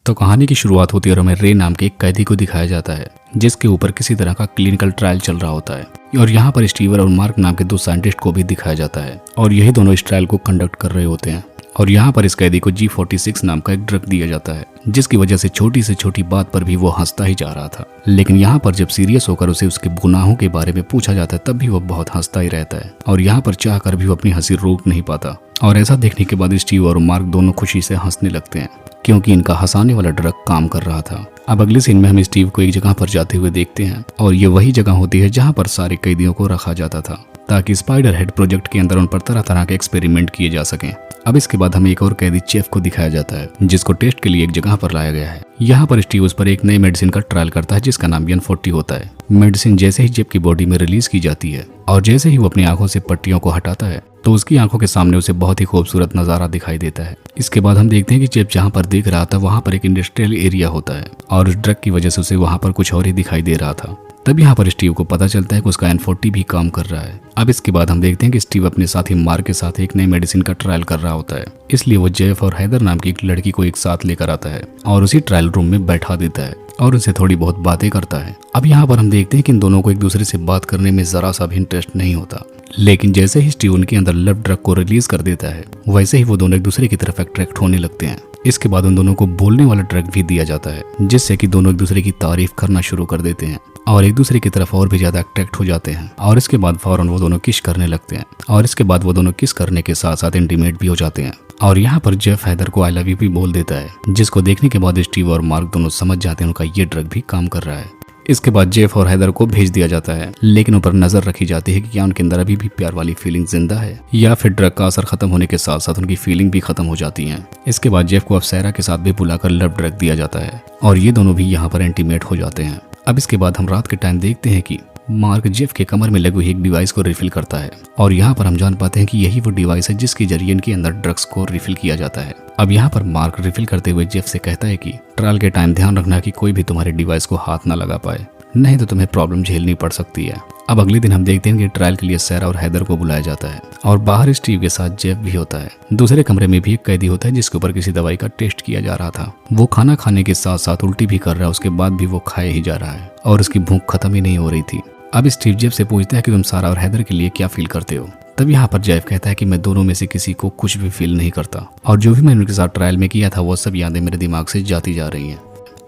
तो कहानी की शुरुआत होती है और हमें रे नाम के एक कैदी को दिखाया जाता है जिसके ऊपर किसी तरह का क्लिनिकल ट्रायल चल रहा होता है। और यहाँ पर स्टीवर और मार्क नाम के दो साइंटिस्ट को भी दिखाया जाता है और यही दोनों इस ट्रायल को कंडक्ट कर रहे होते हैं। और यहाँ पर इस कैदी को G46 नाम का एक ड्रग दिया जाता है जिसकी वजह से छोटी से छोटी बात पर भी वो हंसता ही जा रहा था। लेकिन यहाँ पर जब सीरियस होकर उसे उसके गुनाहों के बारे में पूछा जाता है तब भी वो बहुत हंसता ही रहता है और यहाँ पर चाह कर भी वो अपनी हंसी रोक नहीं पाता। और ऐसा देखने के बाद स्टीव और मार्क दोनों खुशी से हंसने लगते हैं क्योंकि इनका हंसाने वाला ड्रग काम कर रहा था। अब अगले सीन में हम स्टीव को एक जगह पर जाते हुए देखते हैं और ये वही जगह होती है जहाँ पर सारे कैदियों को रखा जाता था ताकि स्पाइडर हेड प्रोजेक्ट के अंदर उन पर तरह तरह के एक्सपेरिमेंट किए जा सकें। अब इसके बाद हमें एक और कैदी चेफ को दिखाया जाता है जिसको टेस्ट के लिए एक जगह पर लाया गया है। यहाँ पर स्टीव उस पर एक नई मेडिसिन का ट्रायल करता है जिसका नाम N40 होता है। मेडिसिन जैसे ही जेफ की बॉडी में रिलीज की जाती है और जैसे ही वो अपनी आंखों से पट्टियों को हटाता है तो उसकी आंखों के सामने उसे बहुत ही खूबसूरत नजारा दिखाई देता है। इसके बाद हम देखते हैं कि जेफ जहाँ पर देख रहा था वहाँ पर एक इंडस्ट्रियल एरिया होता है और उस ड्रग की वजह से उसे वहाँ पर कुछ और ही दिखाई दे रहा था। तब यहाँ पर स्टीव को पता चलता है कि उसका N40 भी काम कर रहा है। अब इसके बाद हम देखते हैं कि स्टीव अपने साथी मार्क के साथ एक नई मेडिसिन का ट्रायल कर रहा होता है, इसलिए वो जेफ और हैदर नाम की एक लड़की को एक साथ लेकर आता है और उसी ट्रायल रूम में बैठा देता है और उनसे थोड़ी बहुत बातें करता है। अब यहाँ पर हम देखते हैं कि इन दोनों को एक दूसरे से बात करने में जरा सा भी इंटरेस्ट नहीं होता, लेकिन जैसे ही स्टीव उनके अंदर लव ड्रग को रिलीज कर देता है वैसे ही वो दोनों एक दूसरे की तरफ अट्रैक्ट होने लगते हैं। इसके बाद उन दोनों को बोलने वाला ड्रग भी दिया जाता है जिससे कि दोनों एक दूसरे की तारीफ करना शुरू कर देते हैं और एक दूसरे की तरफ और भी ज्यादा अट्रैक्ट हो जाते हैं। और इसके बाद फौरन वो दोनों किस करने लगते हैं और इसके बाद वो दोनों किस करने के साथ साथ इंटीमेट भी हो जाते हैं। और यहाँ पर जेफ हैदर को आई लव यू भी बोल देता है जिसको देखने के बाद स्टीव और मार्क दोनों समझ जाते हैं उनका ये ड्रग भी काम कर रहा है। इसके बाद जेफ और हैदर को भेज दिया जाता है लेकिन ऊपर नजर रखी जाती है कि क्या उनके अंदर अभी भी प्यार वाली फीलिंग जिंदा है या फिर ड्रग का असर खत्म होने के साथ साथ उनकी फीलिंग भी खत्म हो जाती है। इसके बाद जेफ को अफसैरा के साथ भी बुलाकर लव ड्रग दिया जाता है और ये दोनों भी यहाँ पर इंटीमेट हो जाते हैं। अब इसके बाद हम रात के टाइम देखते हैं कि मार्क जेफ के कमर में लगी हुई एक डिवाइस को रिफिल करता है और यहाँ पर हम जान पाते हैं कि यही वो डिवाइस है जिसके जरिए इनके अंदर ड्रग्स को रिफिल किया जाता है। अब यहाँ पर मार्क रिफिल करते हुए जेफ से कहता है कि ट्रायल के टाइम ध्यान रखना कि कोई भी तुम्हारे डिवाइस को हाथ ना लगा पाए, नहीं तो तुम्हें प्रॉब्लम झेलनी पड़ सकती है। अब अगले दिन हम देखते हैं कि ट्रायल के लिए सैरा और हैदर को बुलाया जाता है और बाहर स्टीव के साथ जेफ भी होता है। दूसरे कमरे में भी एक कैदी होता है जिसके ऊपर किसी दवाई का टेस्ट किया जा रहा था। वो खाना खाने के साथ साथ उल्टी भी कर रहा है, उसके बाद भी वो खाए ही जा रहा है और उसकी भूख खत्म ही नहीं हो रही थी। अब स्टीव जेफ से पूछता है कि तुम सारा और हैदर के लिए क्या फील करते हो। तब यहाँ पर जेफ कहता है कि मैं दोनों में से किसी को कुछ भी फील नहीं करता और जो भी मैंने उनके साथ ट्रायल में किया था वो सब यादें मेरे दिमाग से जाती जा रही हैं।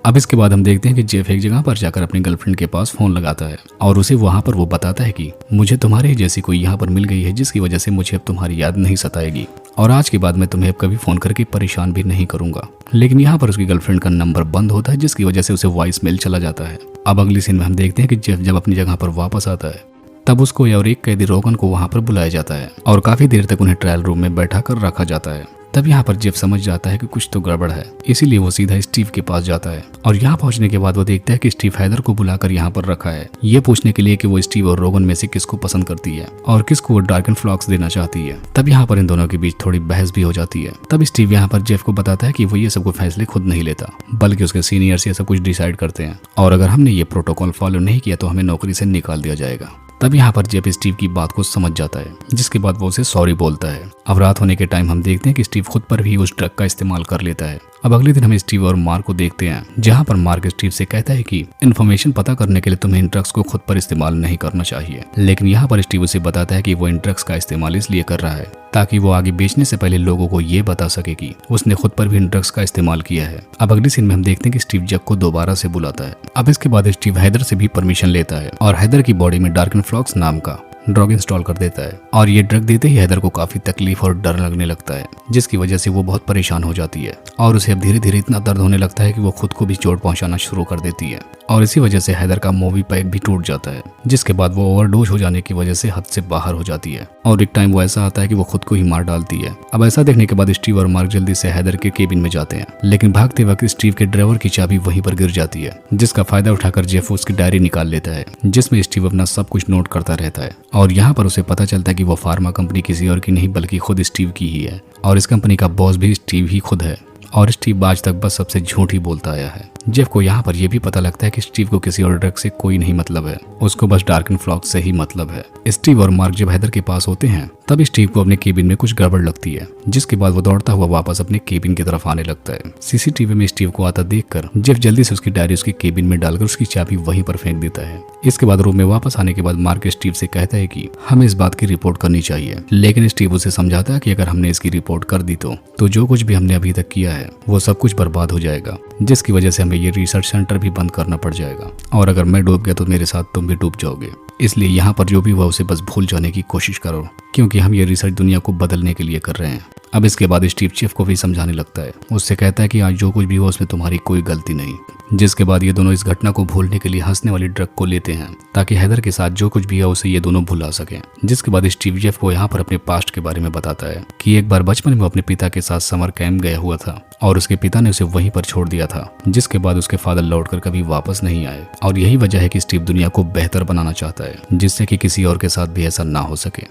अब इसके बाद हम देखते हैं कि जेफ एक जगह पर जाकर अपनी गर्लफ्रेंड के पास फोन लगाता है और उसे वहां पर वो बताता है कि मुझे तुम्हारे ही जैसी कोई यहाँ पर मिल गई है जिसकी वजह से मुझे अब तुम्हारी याद नहीं सताएगी और आज के बाद मैं तुम्हें अब कभी फोन करके परेशान भी नहीं करूंगा। लेकिन यहाँ पर उसकी गर्लफ्रेंड का नंबर बंद होता है जिसकी वजह से उसे वॉइस मेल चला जाता है। अब अगली सीन में हम देखते हैं कि जेफ जब अपनी जगह पर वापस आता है तब उसको और एक कैदी रोगन को वहां पर बुलाया जाता है और काफी देर तक उन्हें ट्रायल रूम में बैठा कर रखा जाता है। तब यहाँ पर जेफ समझ जाता है कि कुछ तो गड़बड़ है, इसीलिए वो सीधा स्टीव के पास जाता है और यहाँ पहुंचने के बाद वो देखता है कि स्टीव हैदर को बुलाकर यहाँ पर रखा है ये पूछने के लिए कि वो स्टीव और रोगन में से किसको पसंद करती है और किसको वो डार्कन फ्लॉक्स देना चाहती है। तब यहाँ पर इन दोनों के बीच थोड़ी बहस भी हो जाती है। तब स्टीव यहाँ पर जेफ को बताता है कि वो ये सब फैसले खुद नहीं लेता बल्कि उसके सीनियर्स ये सब कुछ डिसाइड करते हैं और अगर हमने ये प्रोटोकॉल फॉलो नहीं किया तो हमें नौकरी से निकाल दिया जाएगा। तब यहाँ पर जेफ स्टीव की बात को समझ जाता है जिसके बाद वो उसे सॉरी बोलता है। अब रात होने के टाइम हम देखते हैं कि स्टीव खुद पर भी उस ड्रग का इस्तेमाल कर लेता है। अब अगले दिन हम स्टीव और मार्क को देखते हैं जहाँ पर मार्क स्टीव से कहता है कि इन्फॉर्मेशन पता करने के लिए तुम्हें इन ड्रग्स को खुद पर इस्तेमाल नहीं करना चाहिए, लेकिन यहाँ पर स्टीव उसे बताता है कि वो इन ड्रग्स का इस्तेमाल इसलिए कर रहा है ताकि वो आगे बेचने से पहले लोगों को ये बता सके कि उसने खुद पर भी इन ड्रग्स का इस्तेमाल किया है। अब अगली सीन में हम देखते हैं कि स्टीव जग को दोबारा से बुलाता है। अब इसके बाद स्टीव हैदर से भी परमिशन लेता है और हैदर की बॉडी में डार्कन फ्लॉक्स नाम का ड्रग इंस्टॉल कर देता है और ये ड्रग देते ही हैदर को काफी तकलीफ और डर लगने लगता है जिसकी वजह से वो बहुत परेशान हो जाती है और उसे अब धीरे धीरे इतना दर्द होने लगता है कि वो खुद को भी चोट पहुंचाना शुरू कर देती है और इसी वजह से हैदर का मूवी पैक भी टूट जाता है जिसके बाद वो ओवरडोज हो जाने की वजह से हद से बाहर हो जाती है और एक टाइम वो ऐसा आता है कि वो खुद को ही मार डालती है। अब ऐसा देखने के बाद स्टीव और मार्क जल्दी से हैदर के केबिन में जाते हैं लेकिन भागते वक्त स्टीव के ड्राइवर की चाबी वहीं पर गिर जाती है जिसका फायदा उठाकर जेफ उसकी डायरी निकाल लेता है जिसमें स्टीव अपना सब कुछ नोट करता रहता है और यहाँ पर उसे पता चलता है कि वो फार्मा कंपनी किसी और की नहीं बल्कि खुद स्टीव की ही है और इस कंपनी का बॉस भी स्टीव ही खुद है और स्टीव आज तक बस सबसे झूठ ही बोलता आया है। जेफ को यहाँ पर यह भी पता लगता है कि स्टीव को किसी और ड्रग से कोई नहीं मतलब है, उसको बस डार्कन फ्लॉक्स से ही मतलब है। स्टीव और मार्क जब हैदर के पास होते हैं तब स्टीव को अपने केबिन में कुछ गड़बड़ लगती है, जिसके बाद वो दौड़ता हुआ वापस अपने केबिन की तरफ आने लगता है। सीसीटीवी में स्टीव को आता देखकर जेफ जल्दी से उसकी डायरी उसके केबिन में डालकर उसकी चाबी वहीं पर फेंक देता है। इसके बाद रूम में वापस आने के बाद मार्क स्टीव से कहता है कि हमें इस बात की रिपोर्ट करनी चाहिए, लेकिन स्टीव उसे समझाता है कि अगर हमने इसकी रिपोर्ट कर दी तो जो कुछ भी हमने अभी तक किया है वो सब कुछ बर्बाद हो जाएगा, जिसकी वजह से हमें ये रिसर्च सेंटर भी बंद करना पड़ जाएगा, और अगर मैं डूब गया तो मेरे साथ तुम भी डूब जाओगे। इसलिए यहाँ पर जो भी हुआ उसे बस भूल जाने की कोशिश करो, क्योंकि हम ये रिसर्च दुनिया को बदलने के लिए कर रहे हैं। अब इसके बाद स्टीव जेफ को भी समझाने लगता है, उससे कहता है कि आज जो कुछ भी हुआ उसमें तुम्हारी कोई गलती नहीं। जिसके बाद ये दोनों इस घटना को भूलने के लिए हंसने वाली ड्रग को लेते हैं ताकि हैदर के साथ जो कुछ भी है उसे ये दोनों भुला सकें। जिसके बाद स्टीव जेफ को यहाँ पर अपने पास्ट के बारे में बताता है कि एक बार बचपन में अपने पिता के साथ समर कैंप गया हुआ था और उसके पिता ने उसे वहीं पर छोड़ दिया था, जिसके बाद उसके फादर लौटकर कभी वापस नहीं आए, और यही वजह है कि स्टीव दुनिया को बेहतर बनाना चाहता है जिससे कि किसी और के साथ भी ऐसा ना हो सके।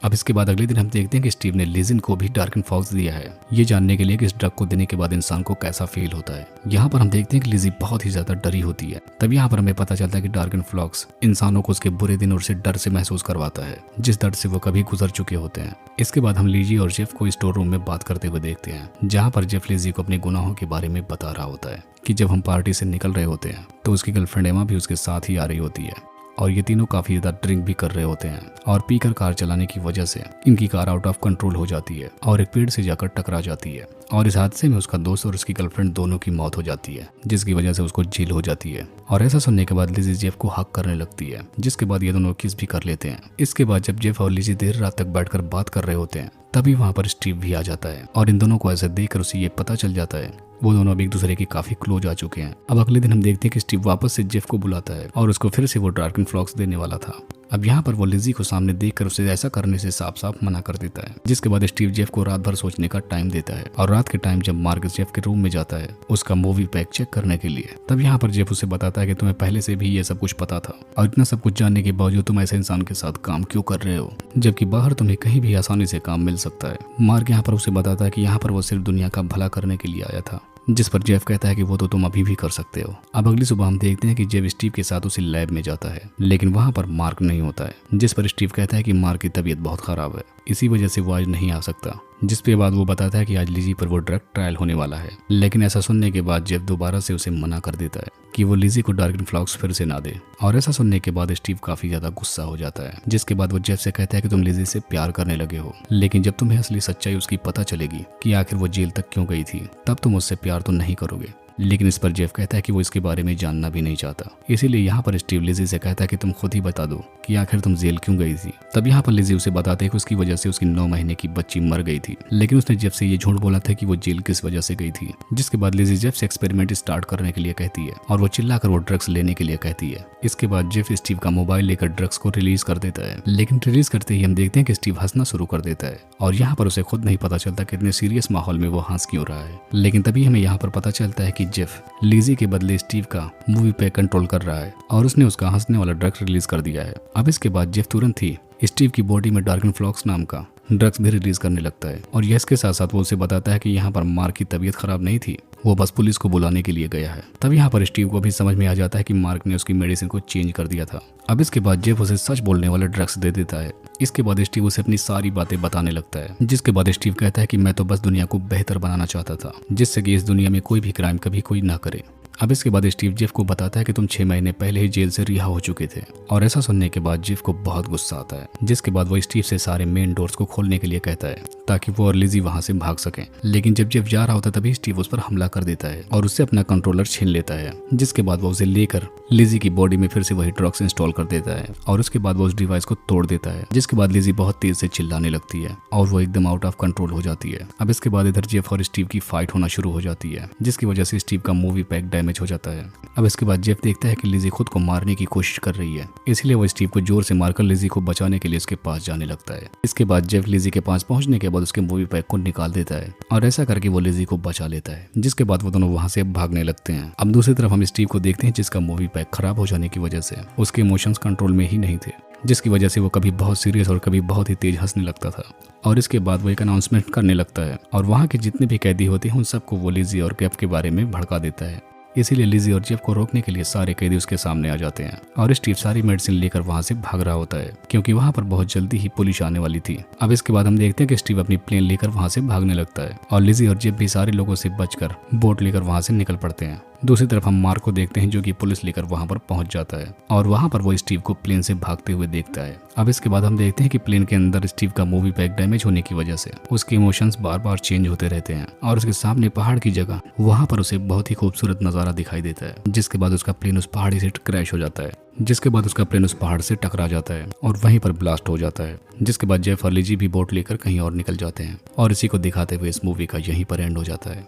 अब इसके बाद अगले दिन हम देखते हैं कि स्टीव ने लिजिन को भी डार्कन फ्लॉक्स दिया है, ये जानने के लिए कि इस ड्रग को देने के बाद इंसान को कैसा फील होता है। यहाँ पर हम देखते हैं कि लिजी बहुत ही ज्यादा डरी होती है। तब यहाँ पर हमें पता चलता है कि डार्कन फ्लॉक्स इंसानों को उसके बुरे दिन और उसे डर से महसूस करवाता है, जिस दर्द से वो कभी गुजर चुके होते हैं। इसके बाद हम लिजी और जेफ को स्टोर रूम में बात करते हुए देखते हैं, जहाँ पर जेफ लिजी को अपने गुनाहों के बारे में बता रहा होता है कि जब हम पार्टी से निकल रहे होते हैं तो उसकी गर्लफ्रेंड एमा भी उसके साथ ही आ रही होती है, और ये तीनों काफी ज्यादा ड्रिंक भी कर रहे होते हैं, और पीकर कार चलाने की वजह से इनकी कार आउट ऑफ कंट्रोल हो जाती है और एक पेड़ से जाकर टकरा जाती है, और इस हादसे में उसका दोस्त और उसकी गर्लफ्रेंड दोनों की मौत हो जाती है, जिसकी वजह से उसको जेल हो जाती है। और ऐसा सुनने के बाद लिजी जेफ को हक करने लगती है, जिसके बाद ये दोनों किस भी कर लेते हैं। इसके बाद जब जेफ और लिजी देर रात तक बैठकर बात कर रहे होते हैं तभी वहाँ पर स्टीव भी आ जाता है, और इन दोनों को ऐसे देखकर उसे ये पता चल जाता है वो दोनों अब एक दूसरे के काफी क्लोज आ चुके हैं। अब अगले दिन हम देखते हैं कि स्टीव वापस से जेफ को बुलाता है और उसको फिर से वो डार्कन फ्लॉक्स देने वाला था। अब यहाँ पर वो लिजी को सामने देखकर उसे ऐसा करने से साफ साफ मना कर देता है, जिसके बाद स्टीव जेफ को रात भर सोचने का टाइम देता है, और रात के टाइम जब मार्क जेफ के रूम में जाता है उसका मूवी पैक चेक करने के लिए, तब यहाँ पर जेफ उसे बताता है कि तुम्हें पहले से भी ये सब कुछ पता था, और इतना सब कुछ जानने के बावजूद तुम ऐसे इंसान के साथ काम क्यों कर रहे हो जबकि बाहर तुम्हें कहीं भी आसानी से काम मिल सकता है। मार्क यहाँ पर उसे बताता है कि यहाँ पर वो सिर्फ दुनिया का भला करने के लिए आया था, जिस पर जेफ कहता है कि वो तो तुम अभी भी कर सकते हो। अब अगली सुबह हम देखते हैं कि जेफ स्टीव के साथ उसी लैब में जाता है, लेकिन वहाँ पर मार्क नहीं होता है, जिस पर स्टीव कहता है कि मार्क की तबीयत बहुत खराब है, इसी वजह से वो आज नहीं आ सकता। जिसके बाद वो बताता है कि आज लिजी पर वो ड्रग ट्रायल होने वाला है, लेकिन ऐसा सुनने के बाद जेफ दोबारा से उसे मना कर देता है कि वो लिजी को डार्कन फ्लॉक्स फिर से ना दे, और ऐसा सुनने के बाद स्टीव काफी ज्यादा गुस्सा हो जाता है। जिसके बाद वो जेफ से कहता है कि तुम लिजी से प्यार करने लगे हो, लेकिन जब तुम्हें असली सच्चाई उसकी पता चलेगी कि आखिर वो जेल तक क्यों गई थी, तब तुम उससे प्यार तो नहीं करोगे। लेकिन इस पर जेफ कहता है कि वो इसके बारे में जानना भी नहीं चाहता। इसीलिए यहाँ पर स्टीव लिजी से कहता है कि तुम खुद ही बता दो कि आखिर तुम जेल क्यों गई थी। तब यहाँ पर लिजी उसे बताते हैं कि उसकी वजह से उसकी 9 महीने की बच्ची मर गई थी, लेकिन उसने जेफ से ये झूठ बोला था कि वो जेल किस वजह से गई थी। जिसके बाद लिजी जेफ से एक्सपेरिमेंट स्टार्ट करने के लिए कहती है, और वो चिल्लाकर वो ड्रग्स लेने के लिए कहती है। इसके बाद जेफ स्टीव का मोबाइल लेकर ड्रग्स को रिलीज कर देता है, लेकिन रिलीज करते ही हम देखते हैं कि स्टीव हंसना शुरू कर देता है, और यहाँ पर उसे खुद नहीं पता चलता कि इतने सीरियस माहौल में वो हंस क्यों रहा है। लेकिन तभी हमें यहाँ पर पता चलता है कि जेफ लिजी के बदले स्टीव का मूवी पे कंट्रोल कर रहा है, और उसने उसका हंसने वाला ड्रग्स रिलीज कर दिया है। अब इसके बाद जेफ तुरंत ही स्टीव की बॉडी में डार्कन फ्लॉक्स नाम का ड्रग्स भी रिलीज करने लगता है, और यह इसके साथ साथ वो उसे बताता है कि यहाँ पर मार्क की तबीयत खराब नहीं थी, वो बस पुलिस को बुलाने के लिए गया है। तब यहाँ पर स्टीव को भी समझ में आ जाता है कि मार्क ने उसकी मेडिसिन को चेंज कर दिया था। अब इसके बाद जेफ उसे सच बोलने वाला ड्रग्स दे देता है। इसके बाद स्टीव उसे अपनी सारी बातें बताने लगता है, जिसके बाद स्टीव कहता है कि मैं तो बस दुनिया को बेहतर बनाना चाहता था, जिससे कि इस दुनिया में कोई भी क्राइम कभी कोई ना करे। अब इसके बाद स्टीव जेफ को बताता है कि तुम 6 महीने पहले ही जेल से रिहा हो चुके थे, और ऐसा सुनने के बाद जेफ को बहुत गुस्सा आता है। जिसके बाद वो स्टीव से सारे मेन डोर्स को खोलने के लिए कहता है ताकि वो और लिजी वहां से भाग सकें। लेकिन जब जेफ जा रहा होता है तभी स्टीव उस पर हमला कर देता है और उससे अपना कंट्रोलर छीन लेता है। जिसके बाद वो उसे लेकर लिजी की बॉडी में फिर से वही ड्रग्स इंस्टॉल कर देता है, और उसके बाद वो उस डिवाइस को तोड़ देता है। जिसके बाद लिजी बहुत तेज से चिल्लाने लगती है और वो एकदम आउट ऑफ कंट्रोल हो जाती है। अब इसके बाद इधर जेफ और स्टीव की फाइट होना शुरू हो जाती है, जिसकी वजह से स्टीव का मूवी पैक डैमेज हो जाता है। अब इसके बाद जेफ देखता है कि लिजी खुद को मारने की कोशिश कर रही है, इसलिए वो स्टीव को जोर से मारकर लिजी को बचाने के लिए उसके पास जाने लगता है। इसके बाद जेफ लिजी के पास पहुंचने के बाद उसके मूवी पैक को निकाल देता है, और ऐसा करके वो लिजी को बचा लेता है। जिसके बाद वो दोनों वहां से भागने लगते हैं। अब दूसरी तरफ हम स्टीव को देखते हैं, जिसका मूवी पैक खराब हो जाने की वजह से उसके इमोशंस कंट्रोल में ही नहीं थे। जिसकी वजह से वो कभी बहुत सीरियस और कभी बहुत ही तेज हंसने लगता था। और इसके बाद वो एक अनाउंसमेंट करने लगता है और वहाँ के जितने भी कैदी होते हैं उन सबको वो लिजी और जेफ के बारे में भड़का देता है। इसीलिए लिजी और जेफ को रोकने के लिए सारे कैदी उसके सामने आ जाते हैं और स्टीव सारी मेडिसिन लेकर वहां से भाग रहा होता है क्योंकि वहां पर बहुत जल्दी ही पुलिस आने वाली थी। अब इसके बाद हम देखते हैं कि स्टीव अपनी प्लेन लेकर वहां से भागने लगता है और लिजी और जेफ भी सारे लोगों से बचकर बोट लेकर वहां से निकल पड़ते हैं। दूसरी तरफ हम मार्क को देखते हैं जो कि पुलिस लेकर वहां पर पहुंच जाता है और वहां पर वो स्टीव को प्लेन से भागते हुए देखता है। अब इसके बाद हम देखते हैं कि प्लेन के अंदर स्टीव का मूवी पैक डैमेज होने की वजह से उसके इमोशंस बार बार चेंज होते रहते हैं और उसके सामने पहाड़ की जगह वहां पर उसे बहुत ही खूबसूरत नजारा दिखाई देता है, जिसके बाद उसका प्लेन उस पहाड़ी से क्रैश हो जाता है, जिसके बाद उसका प्लेन उस पहाड़ से टकरा जाता है और वहीं पर ब्लास्ट हो जाता है। जिसके बाद जेफ और लिजी भी बोट लेकर कहीं और निकल जाते हैं और इसी को दिखाते हुए इस मूवी का यहीं पर एंड हो जाता है।